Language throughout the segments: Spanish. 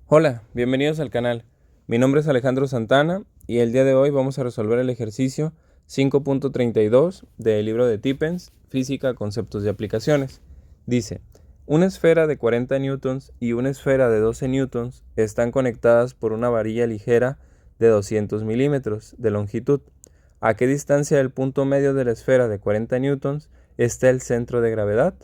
Hola, bienvenidos al canal. Mi nombre es Alejandro Santana y el día de hoy vamos a resolver el ejercicio 5.32 del libro de Tippens, Física, Conceptos y Aplicaciones. Dice, una esfera de 40 newtons y una esfera de 12 newtons están conectadas por una varilla ligera de 200 milímetros de longitud. ¿A qué distancia del punto medio de la esfera de 40 newtons está el centro de gravedad?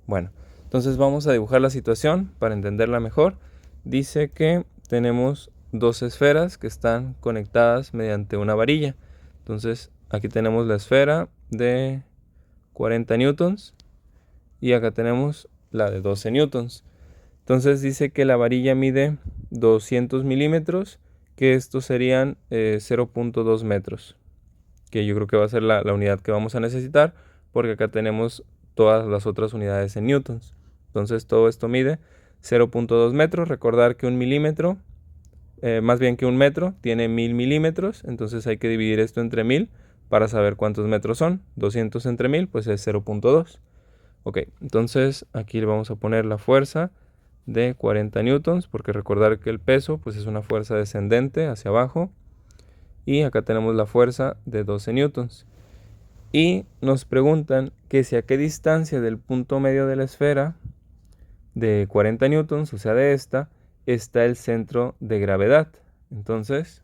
Bueno, entonces vamos a dibujar la situación para entenderla mejor. Dice que tenemos dos esferas que están conectadas mediante una varilla. Entonces aquí tenemos la esfera de 40 newtons y acá tenemos la de 12 newtons. Entonces dice que la varilla mide 200 milímetros, que estos serían 0.2 metros, que yo creo que va a ser la unidad que vamos a necesitar, porque acá tenemos todas las otras unidades en newtons. Entonces todo esto mide 0.2 metros. Recordar que un milímetro, más bien que un metro, tiene 1000 milímetros. Entonces hay que dividir esto entre 1000 para saber cuántos metros son. 200 entre 1000 pues es 0.2. Ok, entonces aquí le vamos a poner la fuerza de 40 newtons, porque recordar que el peso pues es una fuerza descendente hacia abajo. Y acá tenemos la fuerza de 12 newtons. Y nos preguntan que si a qué distancia del punto medio de la esfera de 40 newtons, o sea de esta, está el centro de gravedad. Entonces,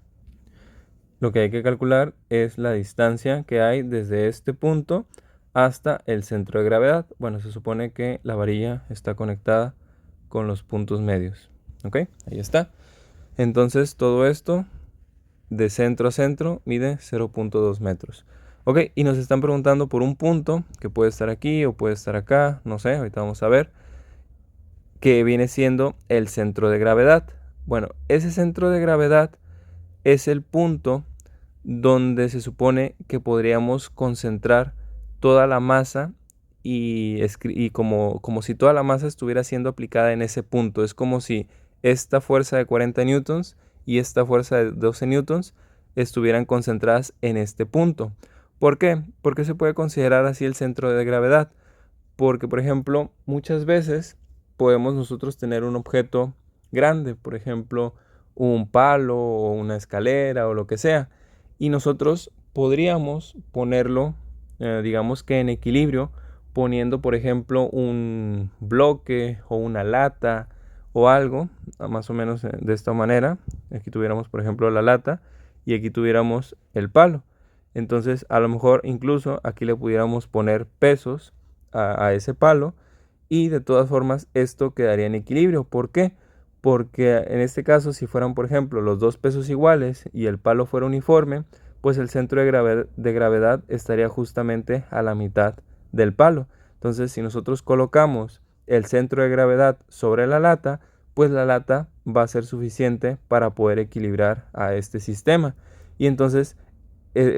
lo que hay que calcular es la distancia que hay desde este punto hasta el centro de gravedad. Bueno, se supone que la varilla está conectada con los puntos medios. ¿Ok? Ahí está. Entonces, todo esto de centro a centro mide 0.2 metros. Ok, y nos están preguntando por un punto que puede estar aquí o puede estar acá, no sé, ahorita vamos a ver, que viene siendo el centro de gravedad. Bueno, ese centro de gravedad es el punto donde se supone que podríamos concentrar toda la masa y como si toda la masa estuviera siendo aplicada en ese punto. Es como si esta fuerza de 40 newtons y esta fuerza de 12 newtons estuvieran concentradas en este punto. ¿Por qué? Porque se puede considerar así el centro de gravedad. Porque, por ejemplo, muchas veces podemos nosotros tener un objeto grande, por ejemplo, un palo o una escalera o lo que sea, y nosotros podríamos ponerlo, digamos que en equilibrio, poniendo, por ejemplo, un bloque o una lata o algo, más o menos de esta manera. Aquí tuviéramos, por ejemplo, la lata y aquí tuviéramos el palo. Entonces, a lo mejor incluso aquí le pudiéramos poner pesos a ese palo y de todas formas esto quedaría en equilibrio. ¿Por qué? Porque en este caso, si fueran, por ejemplo, los dos pesos iguales y el palo fuera uniforme, pues el centro de gravedad estaría justamente a la mitad del palo. Entonces, si nosotros colocamos el centro de gravedad sobre la lata, pues la lata va a ser suficiente para poder equilibrar a este sistema. Y entonces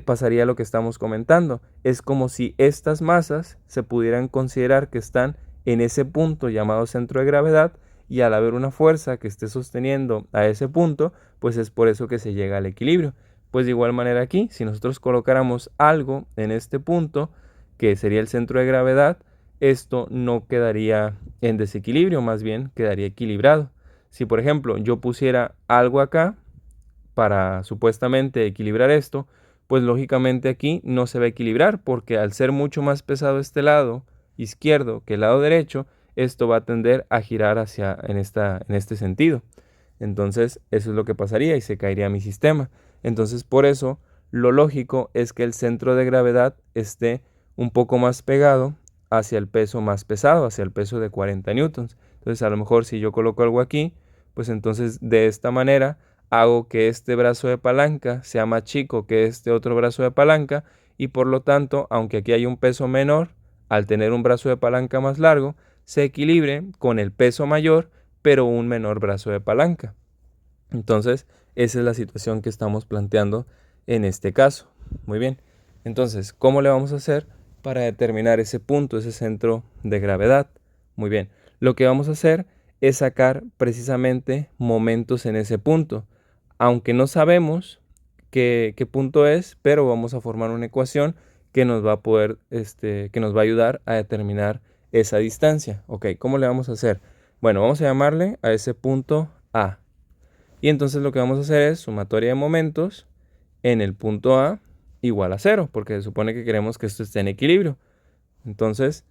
pasaría lo que estamos comentando. Es como si estas masas se pudieran considerar que están en ese punto llamado centro de gravedad, y al haber una fuerza que esté sosteniendo a ese punto, pues es por eso que se llega al equilibrio. Pues de igual manera aquí, si nosotros colocáramos algo en este punto, que sería el centro de gravedad, esto no quedaría en desequilibrio, más bien quedaría equilibrado. Si por ejemplo yo pusiera algo acá para supuestamente equilibrar esto, pues lógicamente aquí no se va a equilibrar, porque al ser mucho más pesado este lado izquierdo que el lado derecho, esto va a tender a girar en este sentido. Entonces eso es lo que pasaría y se caería mi sistema. Entonces por eso lo lógico es que el centro de gravedad esté un poco más pegado hacia el peso más pesado, hacia el peso de 40 newtons. Entonces a lo mejor si yo coloco algo aquí, pues entonces de esta manera hago que este brazo de palanca sea más chico que este otro brazo de palanca, y por lo tanto, aunque aquí hay un peso menor, al tener un brazo de palanca más largo, se equilibre con el peso mayor, pero un menor brazo de palanca. Entonces, esa es la situación que estamos planteando en este caso. Muy bien. Entonces, ¿cómo le vamos a hacer para determinar ese punto, ese centro de gravedad? Muy bien. Lo que vamos a hacer es sacar precisamente momentos en ese punto. Aunque no sabemos qué punto es, pero vamos a formar una ecuación que nos va a poder, que nos va a ayudar a determinar esa distancia. Ok, ¿cómo le vamos a hacer? Bueno, vamos a llamarle a ese punto A. Y entonces lo que vamos a hacer es sumatoria de momentos en el punto A igual a 0, porque se supone que queremos que esto esté en equilibrio. Entonces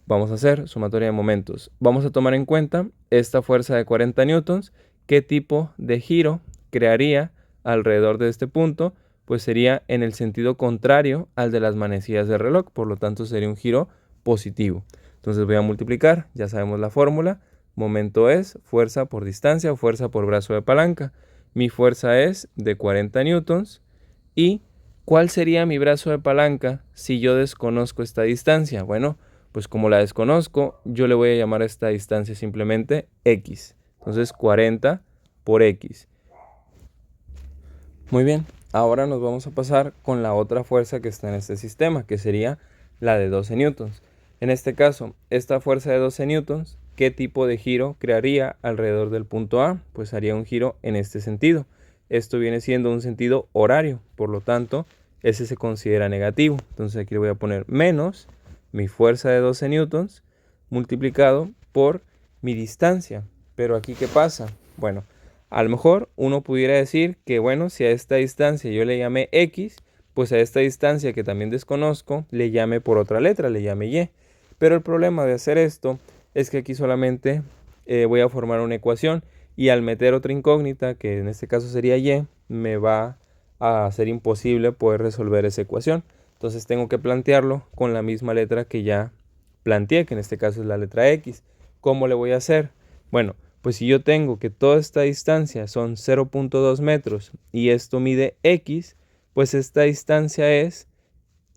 vamos a hacer sumatoria de momentos. Vamos a tomar en cuenta esta fuerza de 40 newtons. ¿Qué tipo de giro crearía alrededor de este punto? Pues sería en el sentido contrario al de las manecillas del reloj. Por lo tanto, sería un giro positivo. Entonces voy a multiplicar. Ya sabemos la fórmula. Momento es fuerza por distancia o fuerza por brazo de palanca. Mi fuerza es de 40 newtons. ¿Y cuál sería mi brazo de palanca si yo desconozco esta distancia? Bueno, pues como la desconozco, yo le voy a llamar a esta distancia simplemente X. Entonces 40 por X. Muy bien, ahora nos vamos a pasar con la otra fuerza que está en este sistema, que sería la de 12 newtons. En este caso, esta fuerza de 12 newtons, ¿qué tipo de giro crearía alrededor del punto A? Pues haría un giro en este sentido. Esto viene siendo un sentido horario, por lo tanto, ese se considera negativo. Entonces aquí le voy a poner menos mi fuerza de 12 newtons multiplicado por mi distancia. Pero aquí, ¿qué pasa? Bueno, a lo mejor uno pudiera decir que, bueno, si a esta distancia yo le llamé X, pues a esta distancia que también desconozco, le llame por otra letra, le llame Y. Pero el problema de hacer esto es que aquí solamente voy a formar una ecuación y al meter otra incógnita, que en este caso sería Y, me va a ser imposible poder resolver esa ecuación. Entonces tengo que plantearlo con la misma letra que ya planteé, que en este caso es la letra X. ¿Cómo le voy a hacer? Bueno, pues si yo tengo que toda esta distancia son 0.2 metros y esto mide X, pues esta distancia es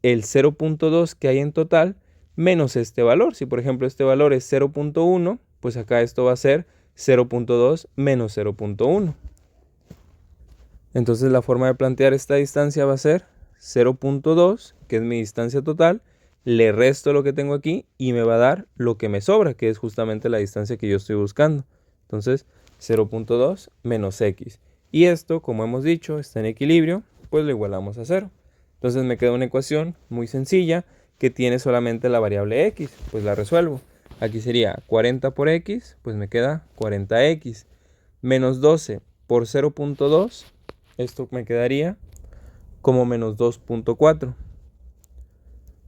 el 0.2 que hay en total menos este valor. Si por ejemplo este valor es 0.1, pues acá esto va a ser 0.2 menos 0.1. Entonces la forma de plantear esta distancia va a ser 0.2, que es mi distancia total, le resto lo que tengo aquí y me va a dar lo que me sobra, que es justamente la distancia que yo estoy buscando. Entonces 0.2 menos X. Y esto, como hemos dicho, está en equilibrio, pues lo igualamos a 0. Entonces me queda una ecuación muy sencilla que tiene solamente la variable X, pues la resuelvo. Aquí sería 40 por X, pues me queda 40X. Menos 12 por 0.2, esto me quedaría como menos 2.4.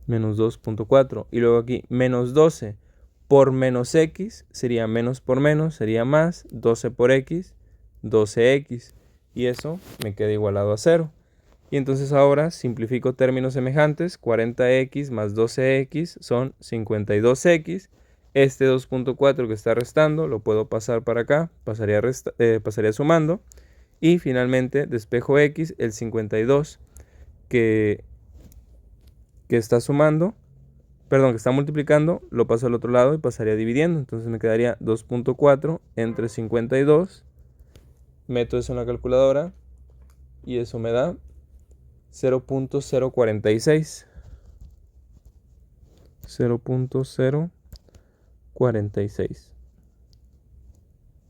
Menos 2.4. Y luego aquí menos 12 por menos X sería menos por menos, sería más. 12 por X, 12X. Y eso me queda igualado a 0. Y entonces ahora simplifico términos semejantes. 40X más 12X son 52X. Este 2.4 que está restando lo puedo pasar para acá. Pasaría sumando. Y finalmente despejo X, el 52 que está sumando, perdón, que está multiplicando, lo paso al otro lado y pasaría dividiendo. Entonces me quedaría 2.4 entre 52. Meto eso en la calculadora y eso me da 0.046. 0.046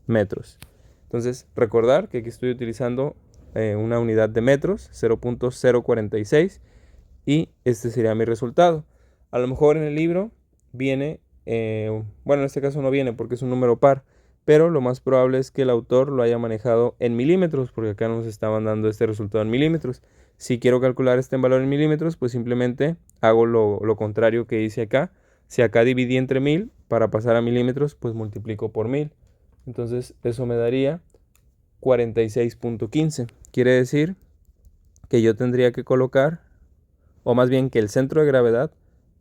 metros. Entonces, recordar que aquí estoy utilizando una unidad de metros, 0.046, y este sería mi resultado. A lo mejor en el libro viene, bueno, en este caso no viene porque es un número par, pero lo más probable es que el autor lo haya manejado en milímetros, porque acá nos estaban dando este resultado en milímetros. Si quiero calcular este en valor en milímetros, pues simplemente hago lo contrario que hice acá. Si acá dividí entre 1000, para pasar a milímetros, pues multiplico por 1000. Entonces eso me daría 46.15. Quiere decir que yo tendría que colocar, o más bien que el centro de gravedad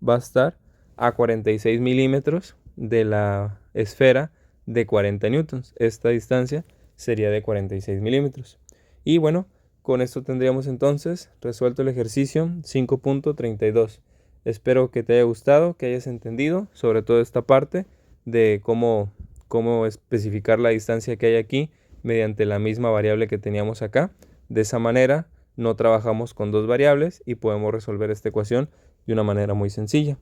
va a estar a 46 milímetros de la esfera de 40 newtons. Esta distancia sería de 46 milímetros. Y bueno, con esto tendríamos entonces resuelto el ejercicio 5.32. Espero que te haya gustado, que hayas entendido sobre todo esta parte de cómo especificar la distancia que hay aquí mediante la misma variable que teníamos acá. De esa manera no trabajamos con dos variables y podemos resolver esta ecuación de una manera muy sencilla.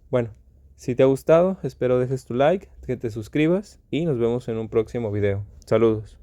Bueno, si te ha gustado, espero dejes tu like, que te suscribas y nos vemos en un próximo video. Saludos.